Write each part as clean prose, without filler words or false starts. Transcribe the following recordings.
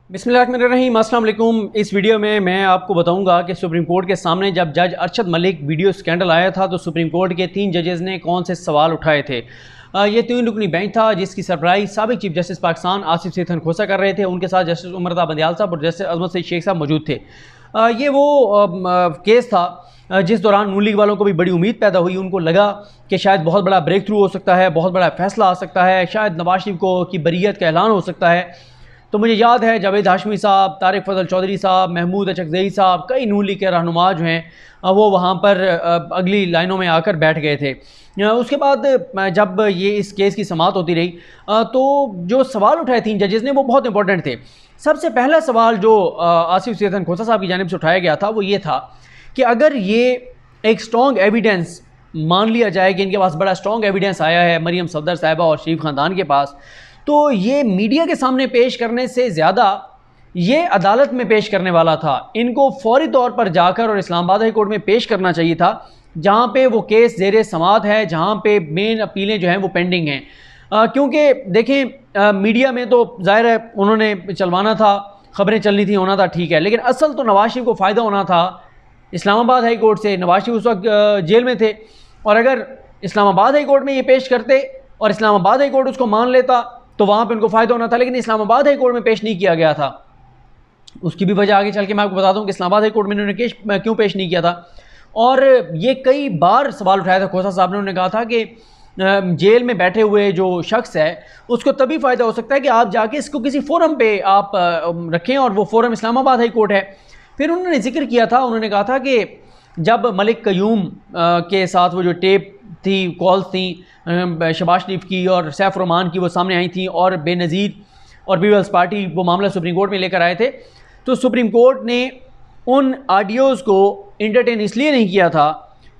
बिस्मिल्लाहिर्रहमानिर्रहीम, अस्सलाम वालेकुम। इस वीडियो में मैं आपको बताऊंगा कि सुप्रीम कोर्ट के सामने जब जज अरशद मलिक वीडियो स्कैंडल आया था तो सुप्रीम कोर्ट के 3 जजेस ने कौन से सवाल उठाए थे। ये 3 रुकनी बेंच था जिसकी सरबराही साबिक चीफ जस्टिस पाकिस्तान आसिफ सईद खोसा कर रहे थे। उनके साथ जस्टिस उमर बंदियाल साहब और जस्टिस अजमत सईद शेख साहब मौजूद थे। ये वो केस था जिस दौरान नून लीग वालों को भी बड़ी उम्मीद पैदा हुई। उनको लगा कि शायद बहुत बड़ा ब्रेक थ्रू हो सकता है, बहुत बड़ा फैसला आ सकता है, शायद नवाज शरीफ को की बरीयत का ऐलान हो सकता है। तो मुझे याद है जावेद हाशमी साहब, तारिक फजल चौधरी साहब, महमूद अचकज़ई साहब, कई नून लीग के रहनुमा जो हैं वो वहाँ पर अगली लाइनों में आकर बैठ गए थे। उसके बाद जब ये इस केस की समाअत होती रही तो जो सवाल उठाए 3 जजेस ने वो बहुत इंपॉर्टेंट थे। सबसे पहला सवाल जो आसिफ सईद खोसा साहब की जानिब से उठाया गया था वो ये था कि अगर ये एक स्ट्रॉन्ग एविडेंस मान लिया जाए कि इनके पास बड़ा स्ट्रॉन्ग एविडेंस आया है मरियम सफदर साहिबा और शरीफ ख़ानदान के पास, तो ये मीडिया के सामने पेश करने से ज़्यादा ये अदालत में पेश करने वाला था। इनको फौरी तौर पर जाकर और इस्लामाबाद हाई कोर्ट में पेश करना चाहिए था जहाँ पे वो केस ज़ेरे समाअत है, जहाँ पे मेन अपीलें जो हैं वो पेंडिंग हैं। क्योंकि देखें मीडिया में तो ज़ाहिर है उन्होंने चलवाना था, ख़बरें चलनी थी, होना था, ठीक है, लेकिन असल तो नवाज शरीफ को फ़ायदा होना था इस्लामाबाद हाई कोर्ट से। नवाज शरीफ उस वक्त जेल में थे और अगर इस्लामाबाद हाई कोर्ट में ये पेश करते और इस्लामाबाद हाई कोर्ट उसको मान लेता तो वहाँ पे उनको फ़ायदा होना था, लेकिन इस्लामाबाद हाई कोर्ट में पेश नहीं किया गया था। उसकी भी वजह आगे चल के मैं आपको बता दूँ कि इस्लामाबाद हाई कोर्ट में इन्होंने केस क्यों पेश नहीं किया था। और ये कई बार सवाल उठाया था खोसा साहब ने। उन्होंने कहा था कि जेल में बैठे हुए जो शख्स है उसको तभी फ़ायदा हो सकता है कि आप जाके इसको किसी फोरम पे आप रखें और वो फोरम इस्लामाबाद हाई कोर्ट है। फिर उन्होंने जिक्र किया था, उन्होंने कहा था कि जब मलिक कयूम के साथ वो जो टेप थी, कॉल्स थी शहबाज शरीफ की और सैफ रहमान की, वो सामने आई थी और बेनज़ीर और पीपल्स पार्टी वो मामला सुप्रीम कोर्ट में लेकर आए थे, तो सुप्रीम कोर्ट ने उन ऑडियोज़ को इंटरटेन इसलिए नहीं किया था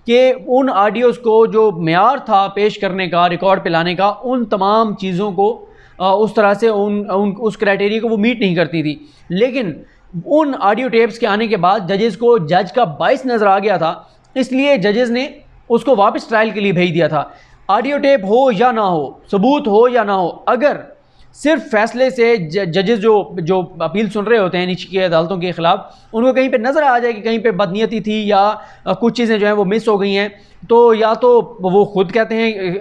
कि उन ऑडियोज़ को जो मेयार था पेश करने का, रिकॉर्ड पे लाने का, उन तमाम चीज़ों को उस तरह से उस क्राइटेरिया को वो मीट नहीं करती थी। लेकिन उन ऑडियो टेप्स के आने के बाद जजेस को जज का बायस नज़र आ गया था, इसलिए जजेस ने उसको वापस ट्रायल के लिए भेज दिया था। ऑडियो टेप हो या ना हो, सबूत हो या ना हो, अगर सिर्फ फैसले से जजेस जो अपील सुन रहे होते हैं नीचे की अदालतों के ख़िलाफ़, उनको कहीं पे नज़र आ जाए कि कहीं पे बदनीयती थी या कुछ चीज़ें जो हैं वो मिस हो गई हैं, तो या तो वो ख़ुद कहते हैं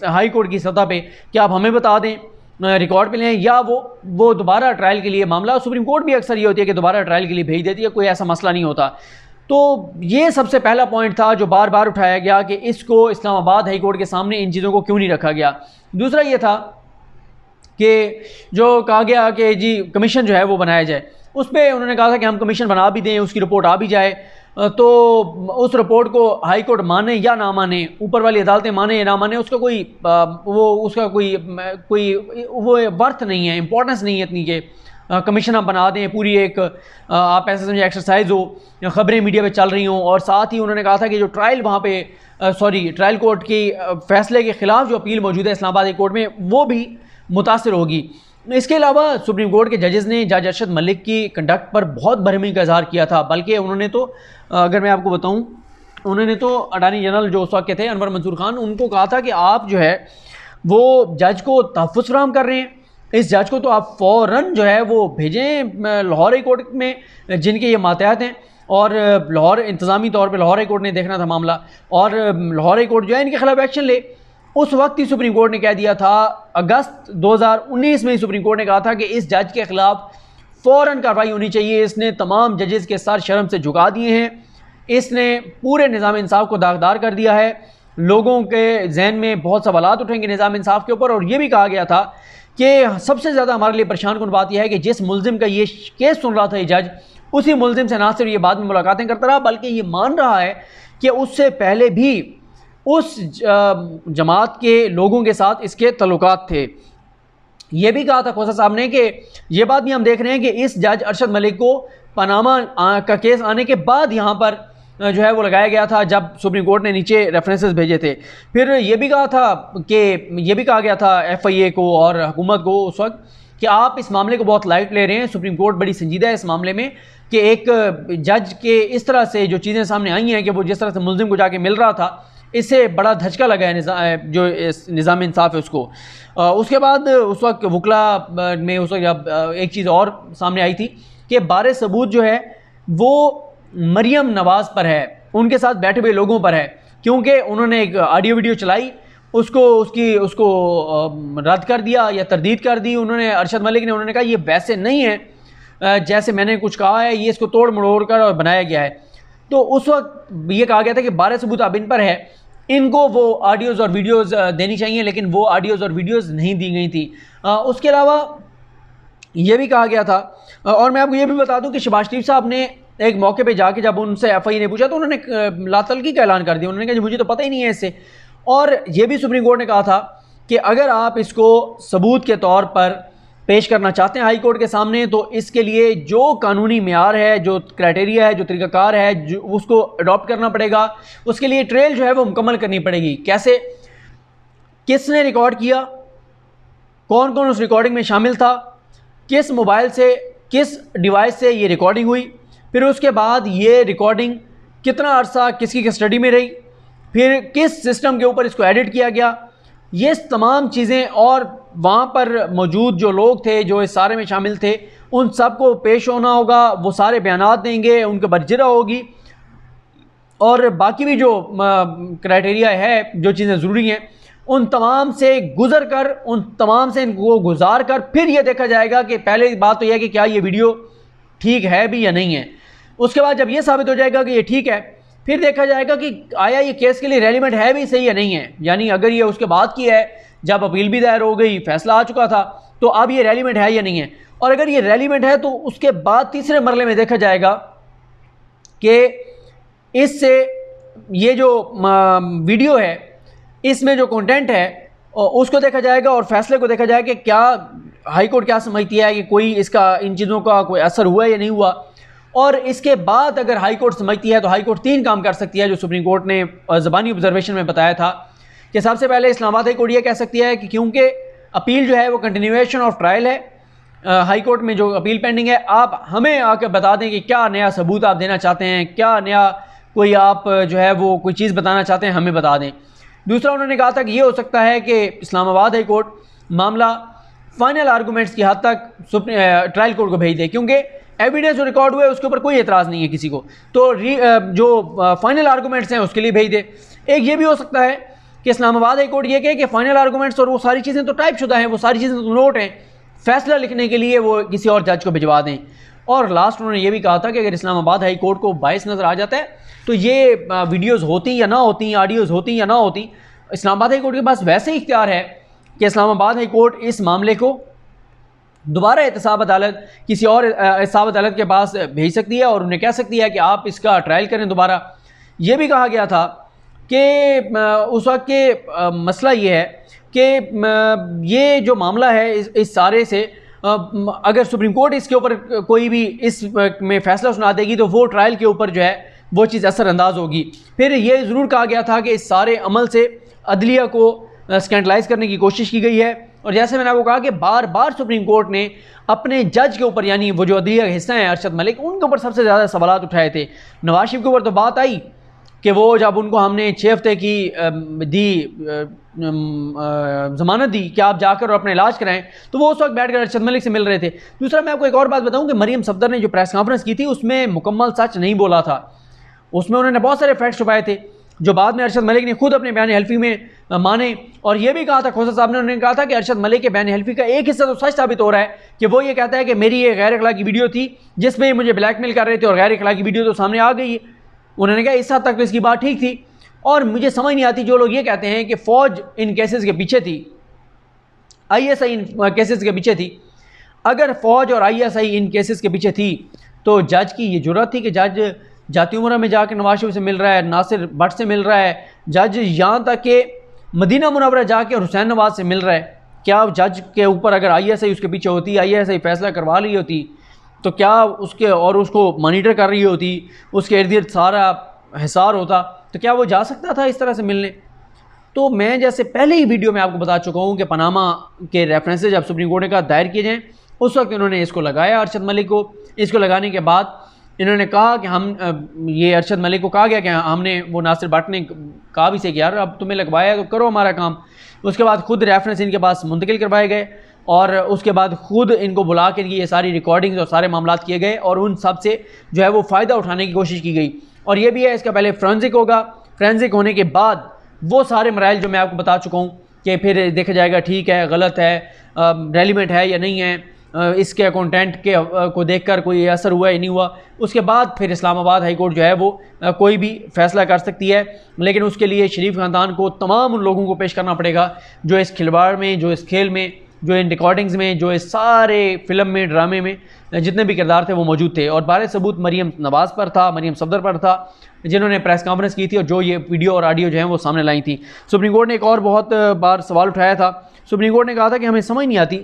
हाई कोर्ट की सतह पे कि आप हमें बता दें, रिकॉर्ड पे लें, या वो दोबारा ट्रायल के लिए मामला, सुप्रीम कोर्ट भी अक्सर ये होती है कि दोबारा ट्रायल के लिए भेज देती है, कोई ऐसा मसला नहीं होता। तो ये सबसे पहला पॉइंट था जो बार बार उठाया गया कि इसको इस्लामाबाद हाई कोर्ट के सामने इन चीज़ों को क्यों नहीं रखा गया। दूसरा ये था कि जो कहा गया कि जी कमीशन जो है वो बनाया जाए, उस पर उन्होंने कहा था कि हम कमीशन बना भी दें, उसकी रिपोर्ट आ भी जाए, तो उस रिपोर्ट को हाई कोर्ट माने या ना माने, ऊपर वाली अदालतें माने या ना माने, उसका कोई वो वर्थ नहीं है, इंपॉर्टेंस नहीं है इतनी कि कमीशन आप बना दें, पूरी एक आप ऐसा समझे एक्सरसाइज हो, ख़बरें मीडिया पे चल रही हों। और साथ ही उन्होंने कहा था कि जो ट्रायल वहाँ पे ट्रायल कोर्ट की फ़ैसले के ख़िलाफ़ जो अपील मौजूद है इस्लामाबाद हाई कोर्ट में, वो भी मुतासिर होगी। इसके अलावा सुप्रीम कोर्ट के जजेस ने जज अरशद मलिक की कंडक्ट पर बहुत बरहमी का इज़हार किया था, बल्कि उन्होंने तो अगर मैं आपको बताऊँ, उन्होंने तो अटॉर्नी जनरल जो उस वक्त के थे अनवर मंसूर खान, उनको कहा था कि आप जो है वो जज को तहफ़्फ़ुज़ फराहम कर रहे हैं, इस जज को तो आप फ़ौरन जो है वो भेजें लाहौर हाई कोर्ट में जिनके ये मातहत हैं, और लाहौर इंतज़ामी तौर पे लाहौर हाई कोर्ट ने देखना था मामला, और लाहौर हाई कोर्ट जो है इनके ख़िलाफ़ एक्शन ले। उस वक्त ही सुप्रीम कोर्ट ने कह दिया था, अगस्त 2019 में ही सुप्रीम कोर्ट ने कहा था कि इस जज के ख़िलाफ़ फ़ौरन कार्रवाई होनी चाहिए, इसने तमाम जजेस के सर शर्म से झुका दिए हैं, इसने पूरे निज़ाम इंसाफ को दागदार कर दिया है, लोगों के जहन में बहुत सवालात उठेंगे निज़ाम इंसाफ के ऊपर। और ये भी कहा गया था कि सबसे ज़्यादा हमारे लिए परेशान कुन बात यह है कि जिस मुल्ज़िम का ये केस सुन रहा था ये जज, उसी मुल्ज़िम से ना सिर्फ ये बाद में मुलाकातें करता रहा, बल्कि ये मान रहा है कि उससे पहले भी उस जमात के लोगों के साथ इसके तल्लुकात थे। ये भी कहा था खोसा साहब ने कि ये बात भी हम देख रहे हैं कि इस जज अरशद मलिक को पनामा का केस आने के बाद यहाँ पर जो है वो लगाया गया था, जब सुप्रीम कोर्ट ने नीचे रेफरेंसेस भेजे थे। फिर ये भी कहा था कि ये भी कहा गया था FIA को और हुकूमत को उस वक्त कि आप इस मामले को बहुत लाइट ले रहे हैं, सुप्रीम कोर्ट बड़ी संजीदा है इस मामले में कि एक जज के इस तरह से जो चीज़ें सामने आई हैं कि वो जिस तरह से मुल्ज़िम को जाके मिल रहा था, इससे बड़ा धचका लगा है जो निज़ाम इंसाफ है उसको। उसके बाद उस वक्त वकला में उस वक्त जब एक चीज़ और सामने आई थी कि बारे सबूत जो है वो मरियम नवाज़ पर है, उनके साथ बैठे हुए लोगों पर है, क्योंकि उन्होंने एक ऑडियो वीडियो चलाई, उसको रद्द कर दिया या तरदीद कर दी उन्होंने अरशद मलिक ने। उन्होंने कहा ये वैसे नहीं है जैसे मैंने कुछ कहा है, ये इसको तोड़ मरोड़ कर और बनाया गया है। तो उस वक्त ये कहा गया था कि 12 सबूत अब इन पर है, इनको वो ऑडियोज़ और वीडियोज़ देनी चाहिए, लेकिन वो ऑडियोज़ और वीडियोज़ नहीं दी गई थी। उसके अलावा ये भी कहा गया था, और मैं आपको ये भी बता दूं कि शहबाज शरीफ साहब ने एक मौके पे जाके जब उनसे एफआई ने पूछा तो उन्होंने लातलगी का ऐलान कर दिया। उन्होंने कहा मुझे तो पता ही नहीं है इससे। और ये भी सुप्रीम कोर्ट ने कहा था कि अगर आप इसको सबूत के तौर पर पेश करना चाहते हैं हाई कोर्ट के सामने, तो इसके लिए जो कानूनी मेयार है, जो क्राइटेरिया है, जो तरीक़ाकार है, जो उसको अडॉप्ट करना पड़ेगा। उसके लिए ट्रेल जो है वो मुकम्मल करनी पड़ेगी। कैसे, किसने रिकॉर्ड किया, कौन कौन उस रिकॉर्डिंग में शामिल था, किस मोबाइल से, किस डिवाइस से ये रिकॉर्डिंग हुई, फिर उसके बाद ये रिकॉर्डिंग कितना अरसा किसकी कस्टडी में रही, फिर किस सिस्टम के ऊपर इसको एडिट किया गया, ये तमाम चीज़ें, और वहाँ पर मौजूद जो लोग थे जो इस सारे में शामिल थे, उन सब को पेश होना होगा, वो सारे बयानात देंगे, उनके बरजरा होगी, और बाकी भी जो क्राइटेरिया है, जो चीज़ें ज़रूरी हैं, उन तमाम से गुजर कर, उन तमाम से इनको गुजार कर फिर ये देखा जाएगा कि पहले बात तो यह है कि क्या ये वीडियो ठीक है भी या नहीं है। उसके बाद जब ये साबित हो जाएगा कि ये ठीक है, फिर देखा जाएगा कि आया ये केस के लिए रेलिवेंट है भी सही या नहीं है। यानी अगर ये उसके बाद की है, जब अपील भी दायर हो गई, फैसला आ चुका था, तो अब ये रेलिवेंट है या नहीं है। और अगर ये रेलिवेंट है तो उसके बाद तीसरे मरले में देखा जाएगा कि इससे ये जो वीडियो है, इसमें जो कंटेंट है उसको देखा जाएगा, और फैसले को देखा जाएगा कि क्या हाई कोर्ट क्या समझती है कि कोई इसका इन चीज़ों का कोई असर हुआ या नहीं हुआ। और इसके बाद अगर हाई कोर्ट समझती है तो हाई कोर्ट 3 काम कर सकती है, जो सुप्रीम कोर्ट ने ज़बानी ऑब्जर्वेशन में बताया था कि सबसे पहले इस्लामाबाद हाई कोर्ट ये कह सकती है कि क्योंकि अपील जो है वो कंटिन्यूएशन ऑफ ट्रायल है, हाई कोर्ट में जो अपील पेंडिंग है, आप हमें आकर बता दें कि क्या नया सबूत आप देना चाहते हैं, क्या नया कोई आप जो है वो कोई चीज़ बताना चाहते हैं, हमें बता दें। दूसरा उन्होंने कहा था कि ये हो सकता है कि इस्लामाबाद हाई कोर्ट मामला फाइनल आर्गूमेंट्स की हद तक ट्रायल कोर्ट को भेज दे, क्योंकि एविडेंस जो रिकॉर्ड हुआ है उसके ऊपर कोई एतराज़ नहीं है किसी को, तो जो फाइनल आर्गूमेंट्स हैं उसके लिए भेज दे। एक ये भी हो सकता है कि इस्लामाबाद हाई कोर्ट ये कहे कि फाइनल आर्गूमेंट्स और वो सारी चीज़ें तो टाइप शुदा हैं, वो सारी चीज़ें तो नोट हैं, फैसला लिखने के लिए वो किसी और जज को भिजवा दें। और लास्ट उन्होंने ये भी कहा था कि अगर इस्लामाबाद हाई कोर्ट को बायस नज़र आ जाता है तो ये वीडियोज़ होती या ना होती, ऑडियोज़ होती या ना होती, इस्लामाबाद हाई कोर्ट के पास वैसे ही इख्तियार है कि इस्लामाबाद हाई कोर्ट इस मामले को दोबारा एहतसाब अदालत, किसी और एहतसाब अदालत के पास भेज सकती है और उन्हें कह सकती है कि आप इसका ट्रायल करें दोबारा। ये भी कहा गया था कि उस वक्त के मसला ये है कि ये जो मामला है इस सारे से अगर सुप्रीम कोर्ट इसके ऊपर कोई भी इस में फ़ैसला सुना देगी तो वो ट्रायल के ऊपर जो है वो चीज़ असरअंदाज होगी। फिर ये ज़रूर कहा गया था कि इस सारे अमल से अदलिया को स्कैंडलाइज करने की कोशिश की गई है, और जैसे मैंने आपको कहा कि बार बार सुप्रीम कोर्ट ने अपने जज के ऊपर, यानी वो जो अदलिया का हिस्सा है अरशद मलिक, उनके ऊपर सबसे ज़्यादा सवाल उठाए थे। नवाज शरीफ के ऊपर तो बात आई कि वो जब उनको हमने 6 हफ्ते की ज़मानत दी कि आप जाकर और अपना इलाज कराएं, तो वो उस वक्त बैठकर अरशद मलिक से मिल रहे थे। दूसरा मैं आपको एक और बात बताऊं कि मरियम सफदर ने जो प्रेस कॉन्फ्रेंस की थी उसमें मुकम्मल सच नहीं बोला था, उसमें उन्होंने बहुत सारे फैक्ट छुपाए थे जो बाद में अरशद मलिक ने खुद अपने बयान हल्फी में माने। और ये भी कहा था खोसा साहब ने, उन्होंने कहा था कि अरशद मलिक के बयान हल्फी का एक हिस्सा तो सच साबित हो रहा है कि वो ये कहता है कि मेरी ये गैर अखलाकी वीडियो थी जिसमें मुझे ब्लैकमेल कर रहे थे और गैर अखलाकी वीडियो तो सामने आ गई है। उन्होंने कहा इस हद तक तो इसकी बात ठीक थी। और मुझे समझ नहीं आती जो लोग ये कहते हैं कि फ़ौज इन केसेस के पीछे थी, ISI इन केसेस के पीछे थी। अगर फ़ौज और ISI इन केसेस के पीछे थी तो जज की ये जुर्रत थी कि जज जाती उमरा में जाकर नवाज शरीफ से मिल रहा है, नासिर भट्ट से मिल रहा है, जज यहाँ तक कि मदीना मुनव्वरा जाके हुसैन नवाज से मिल रहा है। क्या जज के ऊपर अगर ISI उसके पीछे होती, ISI फैसला करवा रही होती, तो क्या उसके और उसको मॉनिटर कर रही होती, उसके इर्द गिर्द सारा हिसार होता, तो क्या वो जा सकता था इस तरह से मिलने? तो मैं जैसे पहले ही वीडियो में आपको बता चुका हूँ कि पनामा के रेफरेंसेज जब सुप्रीम कोर्ट ने कहा दायर किए जाएँ, उस वक्त उन्होंने इसको लगाया अरशद मलिक को। इसको लगाने के बाद इन्होंने कहा कि हम ये अरशद मलिक को कहा गया कि हमने, वो नासिर भट्ट ने कहा भी से कि यार अब तुम्हें लगवाया तो करो हमारा काम। उसके बाद खुद रेफरेंस इनके पास मुंतकिल करवाए गए और उसके बाद खुद इनको बुला के ये सारी रिकॉर्डिंग्स और सारे मामला किए गए और उन सब से जो है वो फ़ायदा उठाने की कोशिश की गई। और ये भी है, इसका पहले फ्रेंसिक होगा, फ्रेंसिक होने के बाद वो सारे मराइल जो मैं आपको बता चुका हूँ कि फिर देखा जाएगा ठीक है, गलत है, रेलिवेंट है या नहीं है, इसके कंटेंट के को देखकर कोई असर हुआ या नहीं हुआ। उसके बाद फिर इस्लामाबाद हाई कोर्ट जो है वो कोई भी फ़ैसला कर सकती है, लेकिन उसके लिए शरीफ ख़ानदान को तमाम उन लोगों को पेश करना पड़ेगा जो इस खिलवाड़ में, जो इस खेल में, जो इन रिकॉर्डिंग्स में, जो इस सारे फिल्म में, ड्रामे में जितने भी किरदार थे वो मौजूद थे। और बारे सबूत मरीम नवाज़ पर था, मरीम सफदर पर था, जिन्होंने प्रेस कॉन्फ्रेंस की थी और जो ये वीडियो और ऑडियो जो है वो सामने लाई थी। सुप्रीम कोर्ट ने एक और बहुत बार सवाल उठाया था। सुप्रीम कोर्ट ने कहा था कि हमें समझ नहीं आती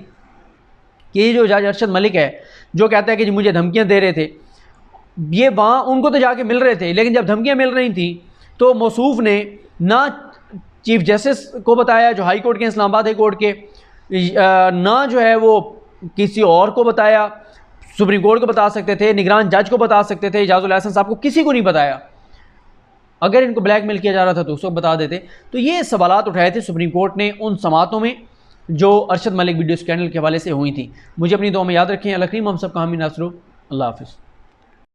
कि ये जो जज अरशद मलिक है जो कहता है कि जी मुझे धमकियाँ दे रहे थे, ये वहाँ उनको तो जाके मिल रहे थे, लेकिन जब धमकियाँ मिल रही थी तो मौसूफ ने ना चीफ जस्टिस को बताया जो हाई कोर्ट के, इस्लामाबाद हाई कोर्ट के, ना जो है वो किसी और को बताया, सुप्रीम कोर्ट को बता सकते थे, निगरान जज को बता सकते थे, इजाज़ुल हसन साहब को, किसी को नहीं बताया। अगर इनको ब्लैकमेल किया जा रहा था तो उसको बता देते। तो ये सवालात उठाए थे सुप्रीम कोर्ट ने उन समातों में जो अरशद मलिक वीडियो स्कैंडल के हवाले से हुई थी। मुझे अपनी दुआ में याद रखें। अल करीम हम सब का हामी नासरो। अल्लाह हाफ़िज़।